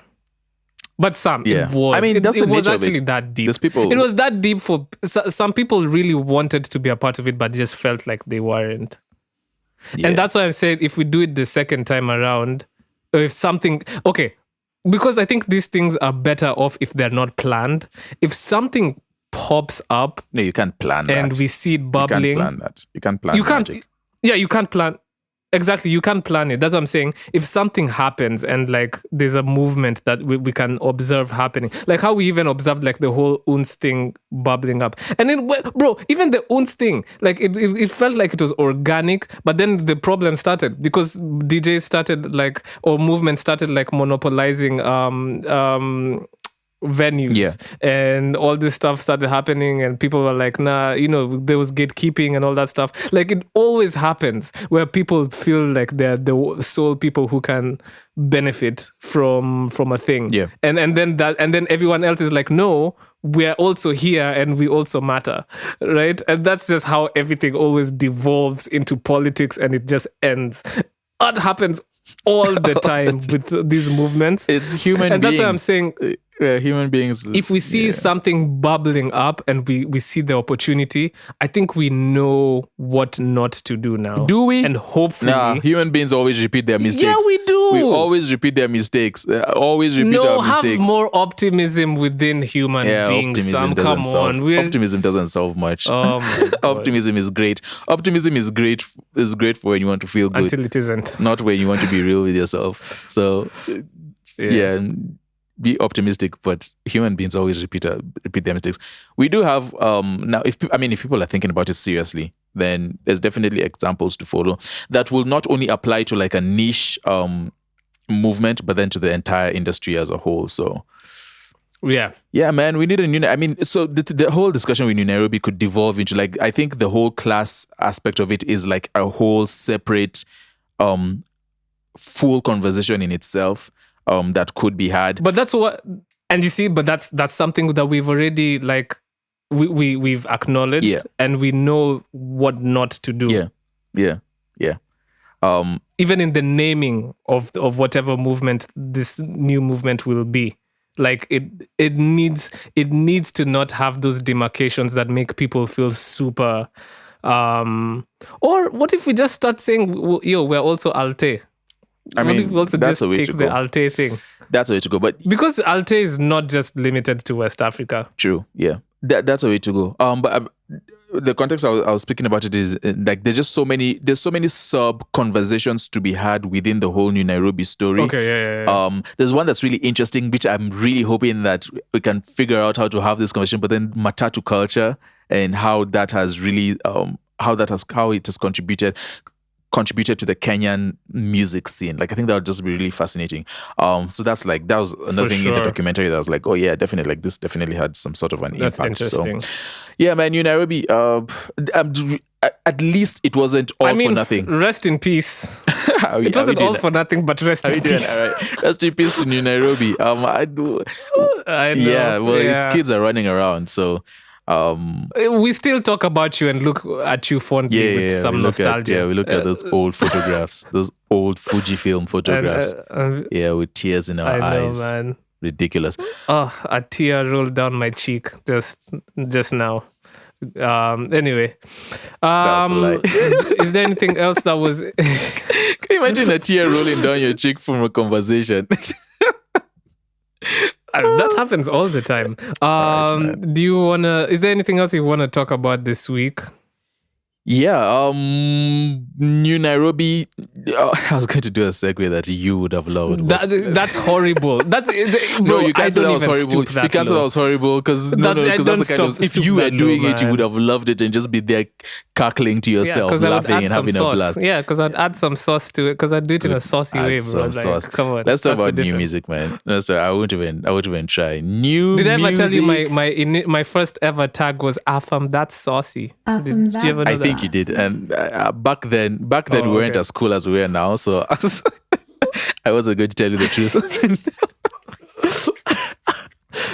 But Sam, it was. I mean, that's the nature of it. It was actually that deep. It was that deep for... Some people really wanted to be a part of it, but just felt like they weren't. Yeah. And that's why I'm saying, if we do it the second time around, or if something... Okay, because I think these things are better off if they're not planned. If something pops up... No, you can't plan that. And we see it bubbling... You can't plan that. You can't plan magic. Yeah, you can't plan... Exactly, you can't plan it. That's what I'm saying. If something happens and like there's a movement that we can observe happening, like how we even observed like the whole UNS thing bubbling up. And then, bro, even the UNS thing, like it felt like it was organic, but then the problem started because DJs started like, or movement started like monopolizing venues and all this stuff started happening, and people were like, nah, you know, there was gatekeeping and all that stuff. Like it always happens where people feel like they're the sole people who can benefit from a thing. And then everyone else is like, no, we're also here and we also matter, right? And that's just how everything always devolves into politics, and it just ends. That happens all the time with these movements. It's human beings. And that's what I'm saying. Human beings. If we see something bubbling up and we see the opportunity, I think we know what not to do now. Do we? And hopefully... Nah, human beings always repeat their mistakes. Yeah, we do. We always repeat their mistakes. Always repeat our mistakes. Have more optimism within human beings. Optimism doesn't solve much. Oh my God. Optimism is great. Optimism is great for when you want to feel good. Until it isn't. Not when you want to be real with yourself. So, yeah, be optimistic, but human beings always repeat their mistakes. We do have now. If people are thinking about it seriously, then there's definitely examples to follow that will not only apply to like a niche movement, but then to the entire industry as a whole. So Yeah, man, we need a new. I mean, so the whole discussion with Nu Nairobi could devolve into like, I think the whole class aspect of it is like a whole separate, full conversation in itself, that could be had. But that's what, and you see, but that's something that we've already like, we've acknowledged, and we know what not to do. Yeah. Even in the naming of whatever movement this new movement will be. Like it needs to not have those demarcations that make people feel super. Or what if we just start saying, "Yo, we're also Alte"? I mean, what if we also that's just a way take to the go. Alte thing? That's a way to go. But because Alte is not just limited to West Africa. True. Yeah. That's a way to go. But the context I was speaking about it is like there's so many sub conversations to be had within the whole Nu Nairobi story. Okay, yeah. There's one that's really interesting, which I'm really hoping that we can figure out how to have this conversation. But then matatu culture and how that has really how it has contributed to the Kenyan music scene. Like I think that would just be really fascinating. So that was another thing in the documentary that I was like, oh yeah, definitely, like this definitely had some sort of an That's impact. Interesting. So yeah, man, Nu Nairobi, at least it wasn't all for nothing. Rest in peace. It wasn't all for nothing, but rest in peace. All right. Rest in peace to Nu Nairobi. I know. Its kids are running around, so we still talk about you and look at you fondly with some nostalgia. We look at those old photographs, those old Fujifilm photographs. With tears in our eyes. Man. Ridiculous. Oh, a tear rolled down my cheek just now. Anyway, is there anything else that was? Can you imagine a tear rolling down your cheek from a conversation? That happens all the time. Do you wanna? Is there anything else you wanna talk about this week? Yeah, Nu Nairobi. I was going to do a segue that you would have loved. That's horrible. That's no, you can't say that was horrible. You can't say that was horrible because that's the kind of, if you were doing it, you would have loved it and just be there cackling to yourself, laughing and having a blast. Yeah, because I'd add some sauce to it. Because I'd do it in a saucy way, bro. Sauce. Come on, let's talk about new music, man. I wouldn't even try new. Did I ever music? tell you my first ever tag was Afam? That's saucy. Did you ever know I think you did, and back then we weren't as cool as we are now, so I wasn't going to tell you the truth.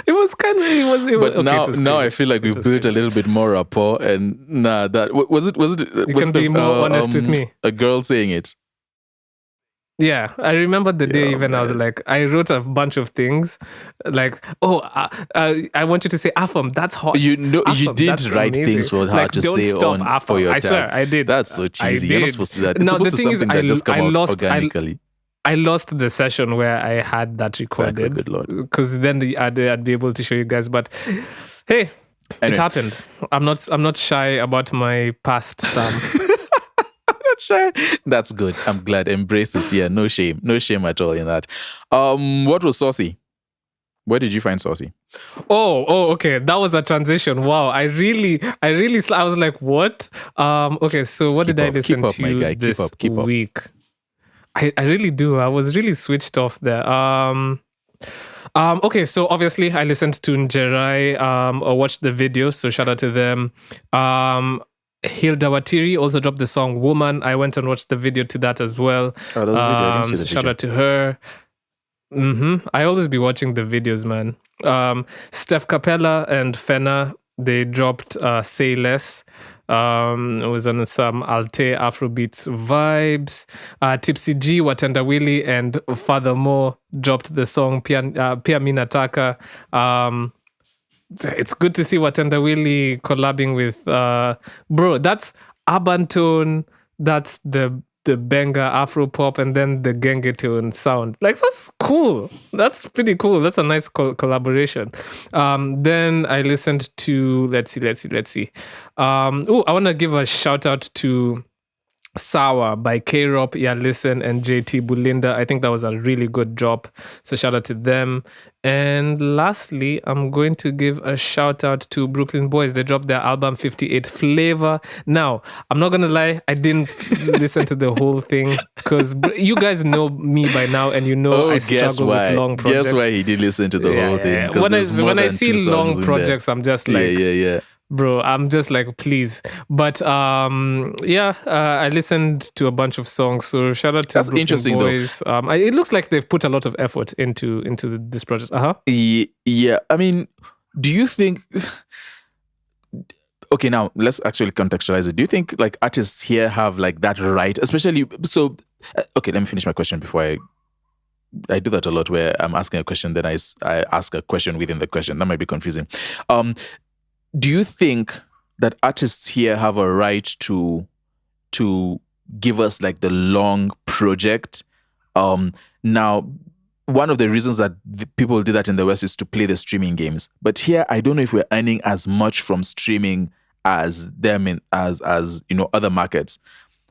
It was kind of. But okay, now I feel like we've built a little bit more rapport, and that was it. You can be more honest with me. A girl saying it. Yeah, I remember the day I was like, I wrote a bunch of things, like, I want you to say Afam, that's hot. You did write things for her to say on Afam. For your tag. I swear, I did. That's so cheesy. You're not supposed to do that. It's supposed to be something that just come out organically. I lost the session where I had that recorded. Good Lord. Because then I'd be able to show you guys. But hey, anyway. It happened. I'm not shy about my past, Sam. Shy. That's good. I'm glad. Embrace it. Yeah, no shame at all in that. What was saucy? Where did you find saucy? Oh, okay. That was a transition. Wow. I was like, what? Okay. So what did I listen to this week? I really do. I was really switched off there. Okay. So obviously I listened to Njerae, or watched the video. So shout out to them. Hilda Watiri also dropped the song Woman. I went and watched the video to that as well. Oh, that was a video. I didn't see the video. Shout out to her. I always be watching the videos, man. Steph Capella and Fena, they dropped Say Less. It was on some Alte Afrobeats vibes. Tipsy G, Watenda Willie, and Furthermore dropped the song Pia Minataka. It's good to see Watenda Willie collabing with bro, that's urban tone, that's the benga Afro pop, and then the genge tone sound. Like, that's cool. That's pretty cool. That's a nice collaboration. Then I listened to let's see. I want to give a shout out to Sour by K-Rop, Yeah Listen, and JT Bulinda. I think that was a really good drop. So shout out to them. And lastly, I'm going to give a shout out to Brooklyn Boys. They dropped their album 58 Flavor. Now, I'm not going to lie, I didn't listen to the whole thing because you guys know me by now and you know I struggle with long projects. Guess why he did listen to the whole thing? When I see long projects, I'm just like... Yeah. Bro, I'm just like, please. But I listened to a bunch of songs. So shout out to That's Brooklyn interesting, Boys. It looks like they've put a lot of effort into this project. Yeah. I mean, do you think... Okay, now let's actually contextualize it. Do you think like artists here have like that right? Especially, so, okay, let me finish my question before I do that a lot where I'm asking a question, then I ask a question within the question. That might be confusing. Do you think that artists here have a right to give us like the long project? Now, one of the reasons that people do that in the West is to play the streaming games. But here, I don't know if we're earning as much from streaming as them as other markets.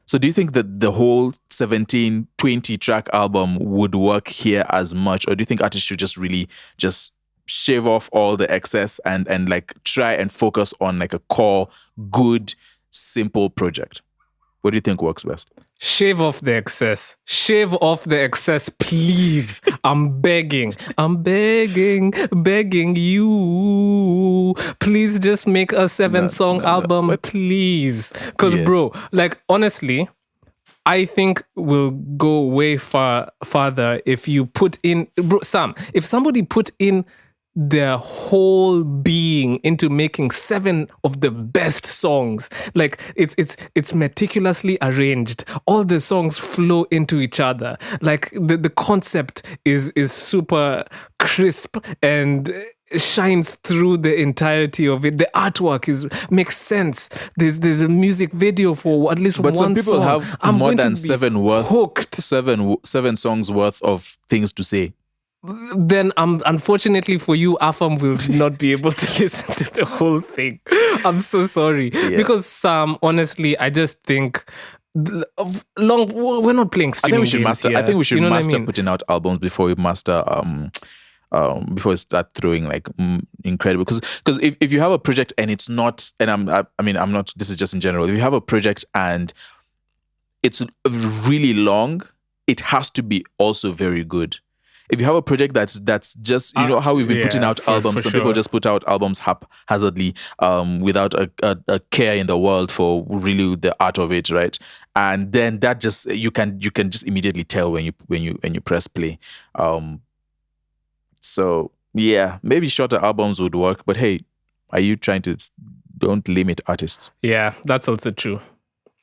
So do you think that the whole 17, 20 track album would work here as much? Or do you think artists should just really just shave off all the excess and like try and focus on like a core, good, simple project? What do you think works best? Shave off the excess. Shave off the excess, please. I'm begging you. Please just make a 7-song album, What? please. Because, bro, like, honestly, I think we'll go way farther if you put in... Bro, Sam, if somebody put in their whole being into making 7 of the best songs. Like it's meticulously arranged. All the songs flow into each other. Like the concept is super crisp and shines through the entirety of it. The artwork makes sense. There's a music video for at least one song. But some people have more than 7 songs worth of things to say. Then unfortunately for you, Afam will not be able to listen to the whole thing. I'm so sorry. Yeah. Because honestly, I just think we're not playing streaming games here. I think we should master I mean? Putting out albums before we master before we start throwing like incredible, because if you have a project and it's not, and I'm not, this is just in general, if you have a project and it's really long, it has to be also very good. If you have a project that's just, you know how we've been putting out albums, some people just put out albums haphazardly, without a care in the world for really the art of it, right? And then that just you can just immediately tell when you press play. So yeah, maybe shorter albums would work, but hey, are you trying to don't limit artists? Yeah, that's also true.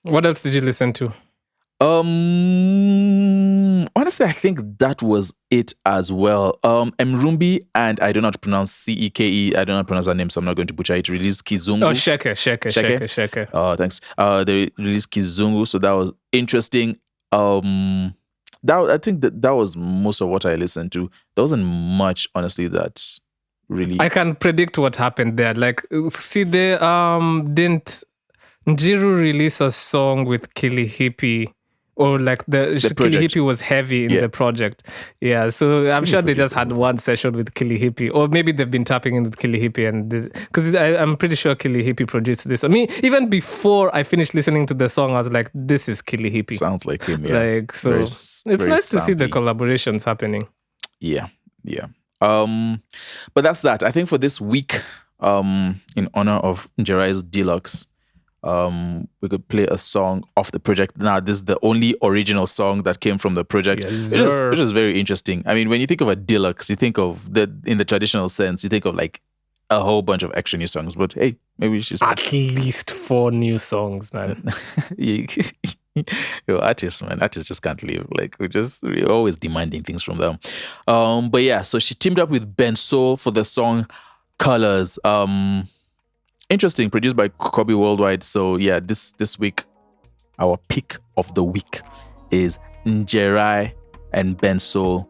What else did you listen to? Honestly, I think that was it as well. Mrumbi, and I do not pronounce Ceke. I do not pronounce that name, so I'm not going to butcher it. Released Kizungu. Oh, Sheikh. Oh, thanks. They released Kizungu, so that was interesting. I think that was most of what I listened to. There wasn't much, honestly, that really. I can predict what happened there. Like, see, they didn't Njiru release a song with Kili Hippie. Or like the Kili Hippie was heavy in the project. Yeah, so I'm sure they just had one session with Kili Hippie. Or maybe they've been tapping in with Kili Hippie. Because I'm pretty sure Kili Hippie produced this. I mean, even before I finished listening to the song, I was like, this is Kili Hippie. Sounds like him, yeah. Like, so it's nice to see the collaborations happening. Yeah. But that's that. I think for this week, in honor of Njerae's Deluxe, we could play a song off the project. Now, this is the only original song that came from the project, which is very interesting. I mean, when you think of a deluxe, you think of in the traditional sense, you think of like a whole bunch of extra new songs. But hey, maybe she's at least 4 new songs, man. Yo, artists just can't live. Like we're always demanding things from them. But yeah, so she teamed up with Bensoul for the song Colors. Interesting, produced by Kobby Worldwide. So yeah, this week, our pick of the week is Njerae and Bensoul.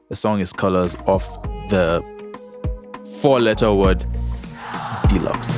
The song is Colors off the 4-letter word Deluxe.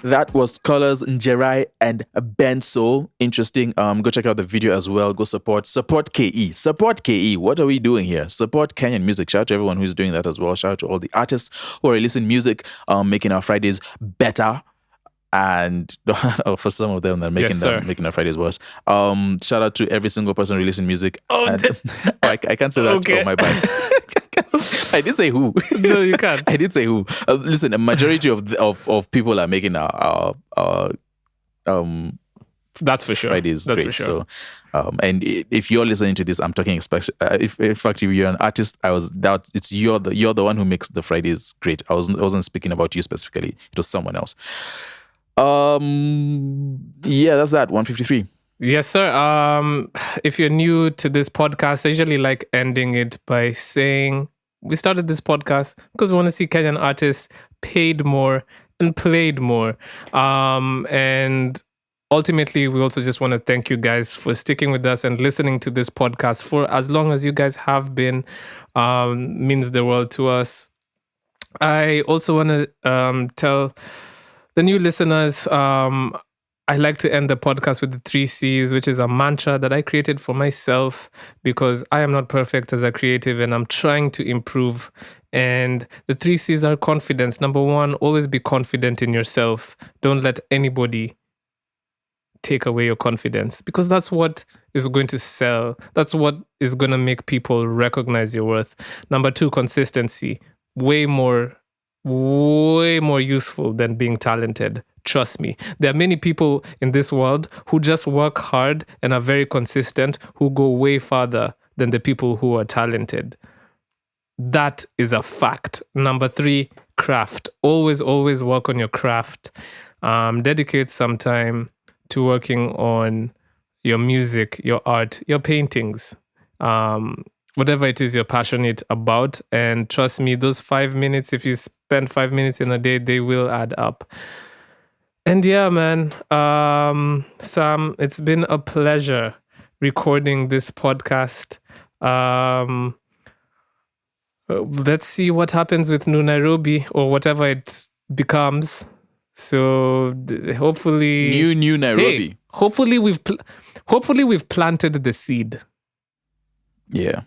That was Colors, Njerae, and Bensoul. Interesting. Go check out the video as well. Go support KE. Support KE. What are we doing here? Support Kenyan music. Shout out to everyone who's doing that as well. Shout out to all the artists who are releasing music, making our Fridays better. And for some of them, they're making our Fridays worse. Shout out to every single person releasing music. I can't say that. Okay. Oh, my bad. I did say who. No, you can't. I did say who. Listen, a majority of people are making our that's for sure. Fridays That's great. for sure. So, and if you're listening to this, I'm talking especially. If you're an artist, it's you're the one who makes the Fridays great. I wasn't speaking about you specifically. It was someone else. Yeah, that's that. 153. Yes, sir. If you're new to this podcast, I usually like ending it by saying we started this podcast because we want to see Kenyan artists paid more and played more. And ultimately, we also just want to thank you guys for sticking with us and listening to this podcast for as long as you guys have been. Means the world to us. I also want to tell the new listeners, I like to end the podcast with the 3 C's, which is a mantra that I created for myself because I am not perfect as a creative and I'm trying to improve. And the 3 C's are confidence. Number 1, always be confident in yourself. Don't let anybody take away your confidence because that's what is going to sell. That's what is going to make people recognize your worth. Number 2, consistency. Way more useful than being talented. Trust me. There are many people in this world who just work hard and are very consistent, who go way farther than the people who are talented. That is a fact. Number 3, craft. Always work on your craft. Dedicate some time to working on your music, your art, your paintings. Whatever it is you're passionate about. And trust me, those 5 minutes, if you spend 5 minutes in a day, they will add up. And yeah, man, Sam, it's been a pleasure recording this podcast. Let's see what happens with Nu Nairobi or whatever it becomes. So hopefully, New Nairobi. Hey, hopefully we've planted the seed. Yeah.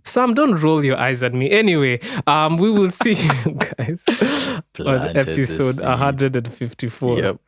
Sam, don't roll your eyes at me. Anyway, we will see you guys on episode 154. Yep.